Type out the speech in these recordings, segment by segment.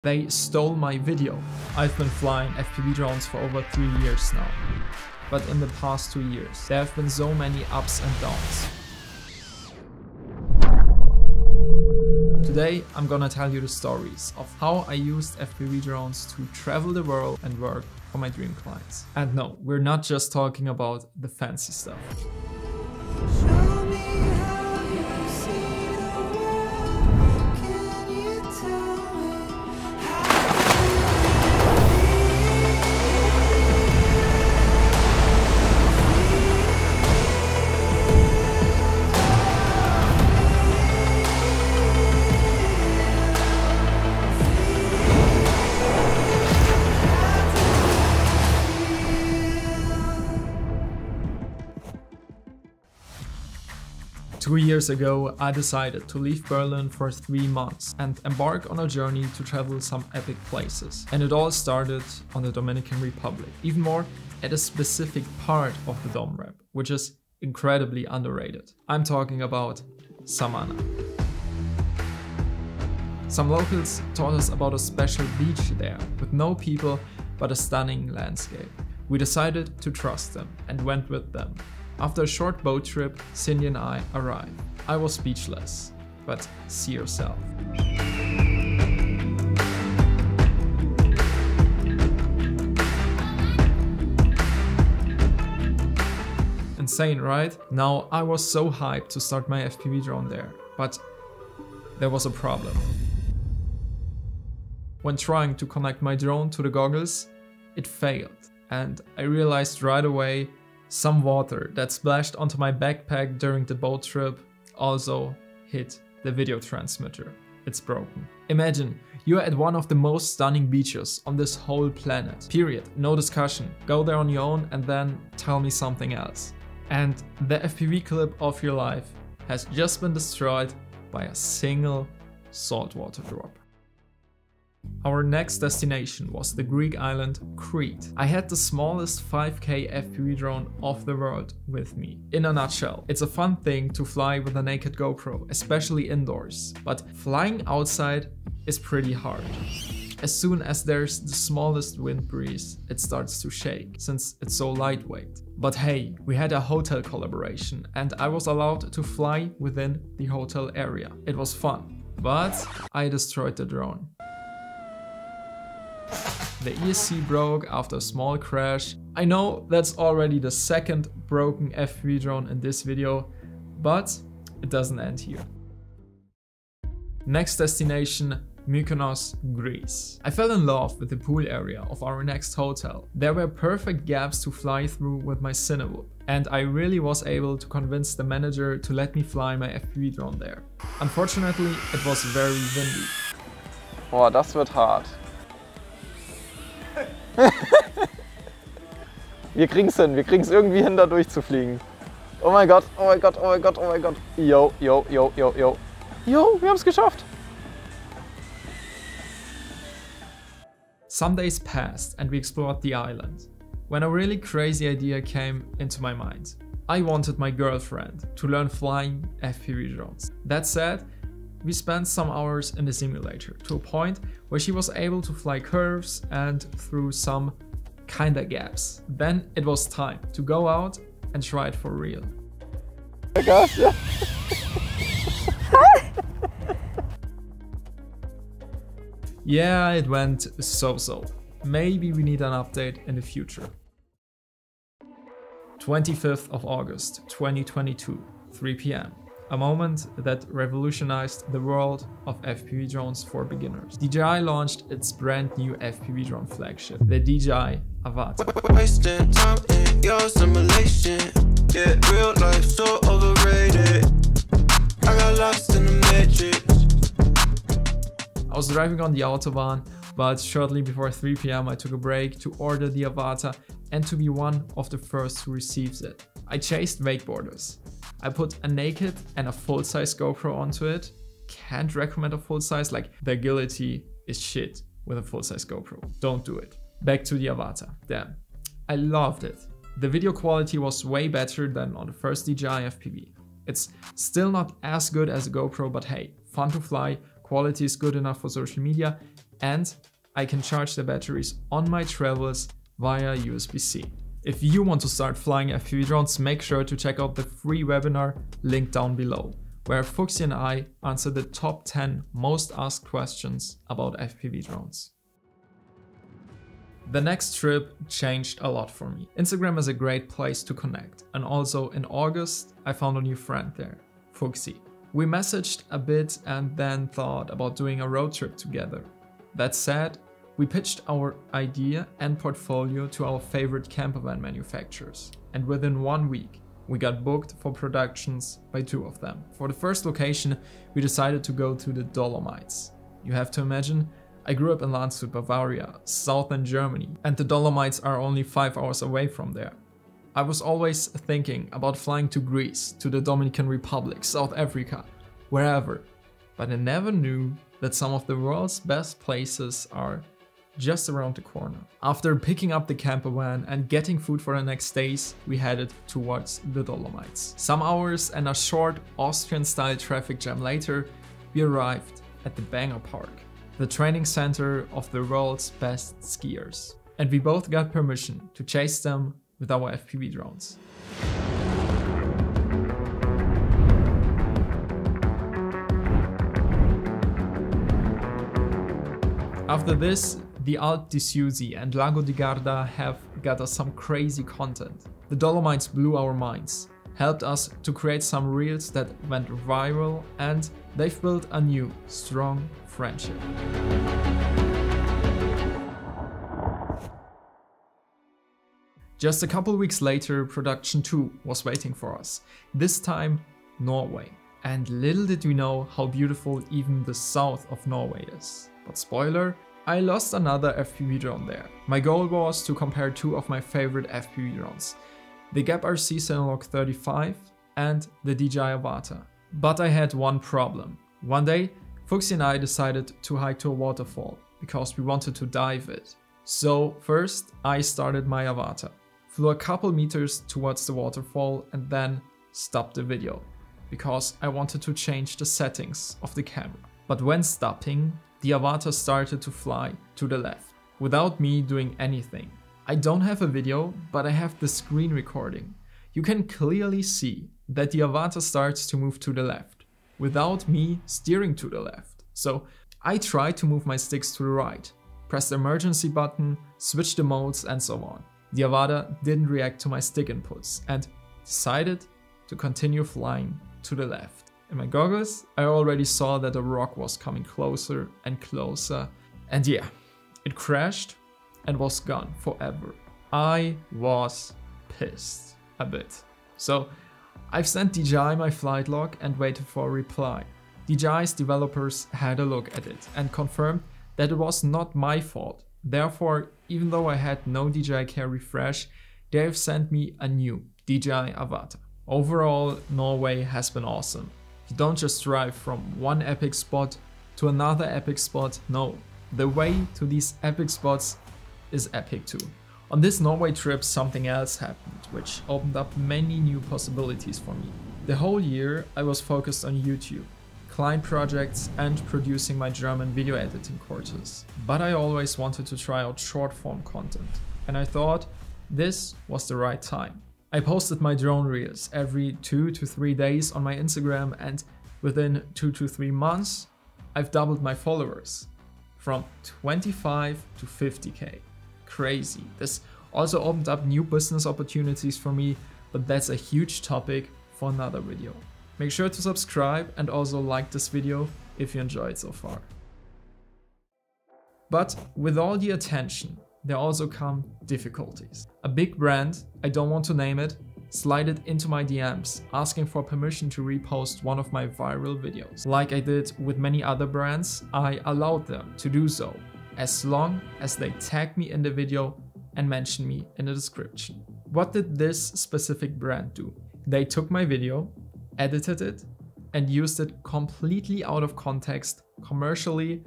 They stole my video. I've been flying FPV drones for over 3 years now. But in the past 2 years, there have been so many ups and downs. Today, I'm gonna tell you the stories of how I used FPV drones to travel the world and work for my dream clients. And no, we're not just talking about the fancy stuff. 2 years ago, I decided to leave Berlin for 3 months and embark on a journey to travel some epic places. And it all started on the Dominican Republic, even more at a specific part of the Dom Rep, which is incredibly underrated. I'm talking about Samana. Some locals taught us about a special beach there, with no people but a stunning landscape. We decided to trust them and went with them. After a short boat trip, Cindy and I arrived. I was speechless, but see yourself. Insane, right? Now, I was so hyped to start my FPV drone there, but there was a problem. When trying to connect my drone to the goggles, it failed, and I realized right away some water that splashed onto my backpack during the boat trip also hit the video transmitter. It's broken. Imagine, you're at one of the most stunning beaches on this whole planet. Period. No discussion. Go there on your own and then tell me something else. And the FPV clip of your life has just been destroyed by a single saltwater drop. Our next destination was the Greek island Crete. I had the smallest 5K FPV drone of the world with me. In a nutshell, it's a fun thing to fly with a naked GoPro, especially indoors, but flying outside is pretty hard. As soon as there's the smallest wind breeze, it starts to shake, since it's so lightweight. But hey, we had a hotel collaboration and I was allowed to fly within the hotel area. It was fun, but I destroyed the drone. The ESC broke after a small crash. I know that's already the second broken FPV drone in this video, but it doesn't end here. Next destination, Mykonos, Greece. I fell in love with the pool area of our next hotel. There were perfect gaps to fly through with my Cinewood, and I really was able to convince the manager to let me fly my FPV drone there. Unfortunately, it was very windy. Boah, das wird hart. Wir kriegen's hin, wir kriegen's irgendwie hin, da durchzufliegen. Oh mein Gott, oh mein Gott, oh mein Gott, oh mein Gott. Yo, yo, yo, yo, yo. Yo, wir haben's geschafft. Some days passed and we explored the island, when a really crazy idea came into my mind. I wanted my girlfriend to learn flying FPV drones. That said, we spent some hours in the simulator to a point where she was able to fly curves and through some kinda gaps. Then it was time to go out and try it for real. Oh gosh, yeah. Yeah, it went so-so. Maybe we need an update in the future. 25th of August 2022, 3 p.m. A moment that revolutionized the world of FPV drones for beginners. DJI launched its brand new FPV drone flagship, the DJI Avata. Wasting time in your simulation. Yeah, real life so overrated. I got lost in the matrix. I was driving on the Autobahn, but shortly before 3 p.m. I took a break to order the Avata and to be one of the first who receives it. I chased wakeboarders. I put a naked and a full-size GoPro onto it. Can't recommend a full-size, like the agility is shit with a full-size GoPro. Don't do it. Back to the Avata. Damn, I loved it. The video quality was way better than on the first DJI FPV. It's still not as good as a GoPro, but hey, fun to fly, quality is good enough for social media, and I can charge the batteries on my travels via USB-C. If you want to start flying FPV drones, make sure to check out the free webinar linked down below, where Fuxi and I answer the top 10 most asked questions about FPV drones. The next trip changed a lot for me. Instagram is a great place to connect, and also in August I found a new friend there, Fuxi. We messaged a bit and then thought about doing a road trip together. That said, we pitched our idea and portfolio to our favorite camper van manufacturers, and within 1 week we got booked for productions by 2 of them. For the first location we decided to go to the Dolomites. You have to imagine, I grew up in Landshut, Bavaria, southern Germany, and the Dolomites are only 5 hours away from there. I was always thinking about flying to Greece, to the Dominican Republic, South Africa, wherever, but I never knew that some of the world's best places are just around the corner. After picking up the camper van and getting food for the next days, we headed towards the Dolomites. Some hours and a short Austrian-style traffic jam later, we arrived at the Banger Park, the training center of the world's best skiers. And we both got permission to chase them with our FPV drones. After this, the Alpe di Siusi and Lago di Garda have got us some crazy content. The Dolomites blew our minds, helped us to create some reels that went viral, and they've built a new, strong friendship. Just a couple weeks later, production 2 was waiting for us, this time Norway. And little did we know how beautiful even the south of Norway is. But spoiler, I lost another FPV drone there. My goal was to compare 2 of my favorite FPV drones, the Gap RC Cinelog 35 and the DJI Avata. But I had one problem. One day, Fuxi and I decided to hike to a waterfall because we wanted to dive it. So first I started my Avata, flew a couple meters towards the waterfall and then stopped the video because I wanted to change the settings of the camera. But when stopping, the Avata started to fly to the left without me doing anything. I don't have a video, but I have the screen recording. You can clearly see that the Avata starts to move to the left without me steering to the left. So I tried to move my sticks to the right, press the emergency button, switch the modes and so on. The Avata didn't react to my stick inputs and decided to continue flying to the left. In my goggles, I already saw that a rock was coming closer and closer, and yeah, it crashed and was gone forever. I was pissed a bit. So I've sent DJI my flight log and waited for a reply. DJI's developers had a look at it and confirmed that it was not my fault. Therefore, even though I had no DJI Care refresh, they have sent me a new DJI Avata. Overall, Norway has been awesome. You don't just drive from one epic spot to another epic spot, no. The way to these epic spots is epic too. On this Norway trip something else happened, which opened up many new possibilities for me. The whole year I was focused on YouTube, client projects and producing my German video editing courses. But I always wanted to try out short form content, and I thought this was the right time. I posted my drone reels every 2 to 3 days on my Instagram, and within 2 to 3 months, I've doubled my followers from 25 to 50k. Crazy. This also opened up new business opportunities for me, but that's a huge topic for another video. Make sure to subscribe and also like this video if you enjoyed so far. But with all the attention, there also come difficulties. A big brand, I don't want to name it, slided into my DMs asking for permission to repost one of my viral videos. Like I did with many other brands, I allowed them to do so, as long as they tag me in the video and mention me in the description. What did this specific brand do? They took my video, edited it, and used it completely out of context, commercially,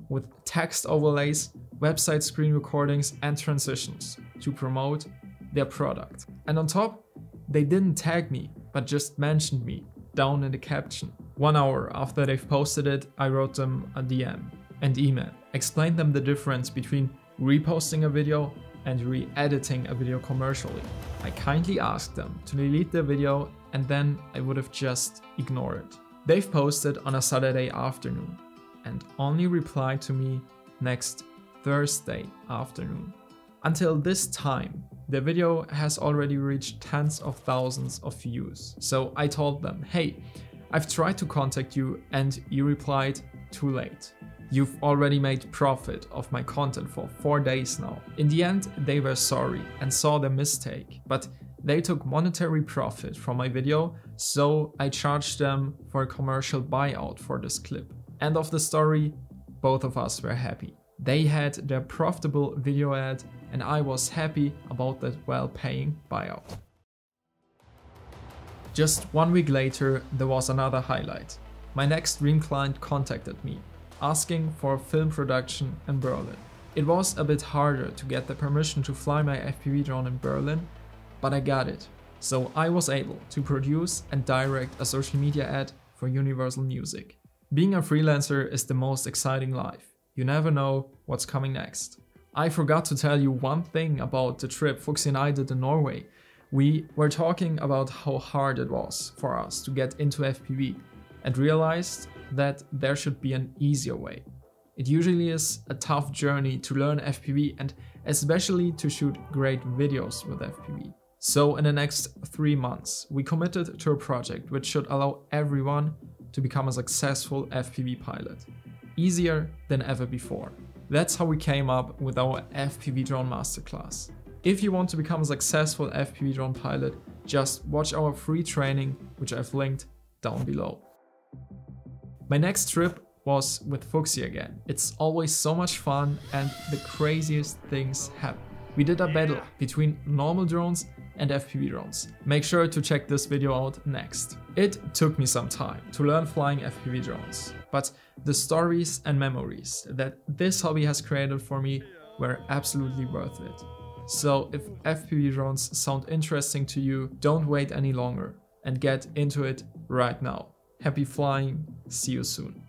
with text overlays, website screen recordings and transitions to promote their product. And on top, they didn't tag me, but just mentioned me down in the caption. 1 hour after they've posted it, I wrote them a DM and email explained them the difference between reposting a video and re-editing a video commercially. I kindly asked them to delete the video and then I would have just ignored it. They've posted on a Saturday afternoon and only replied to me next Thursday afternoon. Until this time, the video has already reached tens of thousands of views. So I told them, hey, I've tried to contact you and you replied too late. You've already made profit of my content for 4 days now. In the end, they were sorry and saw their mistake, but they took monetary profit from my video, so I charged them for a commercial buyout for this clip. End of the story, both of us were happy. They had their profitable video ad and I was happy about that well-paying buyout. Just 1 week later, there was another highlight. My next dream client contacted me, asking for a film production in Berlin. It was a bit harder to get the permission to fly my FPV drone in Berlin, but I got it. So I was able to produce and direct a social media ad for Universal Music. Being a freelancer is the most exciting life. You never know what's coming next. I forgot to tell you one thing about the trip Fuxi and I did in Norway. We were talking about how hard it was for us to get into FPV and realized that there should be an easier way. It usually is a tough journey to learn FPV and especially to shoot great videos with FPV. So in the next 3 months, we committed to a project which should allow everyone to become a successful FPV pilot. Easier than ever before. That's how we came up with our FPV Drone Masterclass. If you want to become a successful FPV drone pilot, just watch our free training, which I've linked down below. My next trip was with Fuxi again. It's always so much fun and the craziest things happen. We did a battle between normal drones and FPV drones. Make sure to check this video out next. It took me some time to learn flying FPV drones, but the stories and memories that this hobby has created for me were absolutely worth it. So if FPV drones sound interesting to you, don't wait any longer and get into it right now. Happy flying, see you soon.